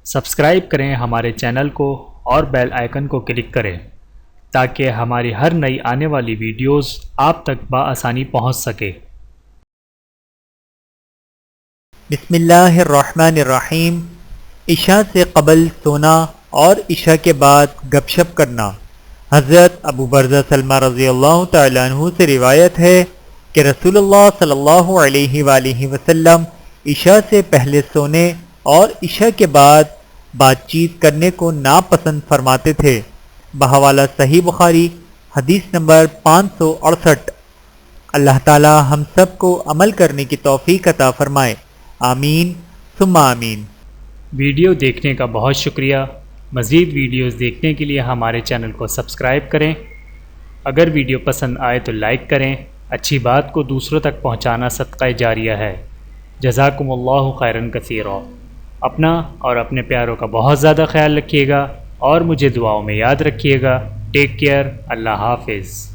Subscribe کریں ہمارے channel کو اور بیل آئیکن کو کلک کریں تاکہ ہماری ہر نئی آنے والی ویڈیوز آپ تک بآسانی پہنچ سکے۔ بسم اللہ الرحمن الرحیم۔ عشاء سے قبل سونا اور عشاء کے بعد گپ شپ کرنا۔ حضرت ابو برزہ سلمہ رضی اللہ تعالیٰ عنہ سے روایت ہے کہ رسول اللہ صلی اللہ علیہ وآلہ وسلم عشاء سے پہلے سونے اور عشاء کے بعد بات چیت کرنے کو ناپسند فرماتے تھے۔ بحوالہ صحیح بخاری حدیث نمبر 568۔ اللہ تعالی ہم سب کو عمل کرنے کی توفیق عطا فرمائے، آمین ثم آمین۔ ویڈیو دیکھنے کا بہت شکریہ۔ مزید ویڈیوز دیکھنے کے لیے ہمارے چینل کو سبسکرائب کریں۔ اگر ویڈیو پسند آئے تو لائک کریں۔ اچھی بات کو دوسروں تک پہنچانا صدقہ جاریہ ہے۔ جزاکم اللہ خیرا کثیرا۔ اپنا اور اپنے پیاروں کا بہت زیادہ خیال رکھیے گا اور مجھے دعاؤں میں یاد رکھیے گا۔ Take care. اللہ حافظ۔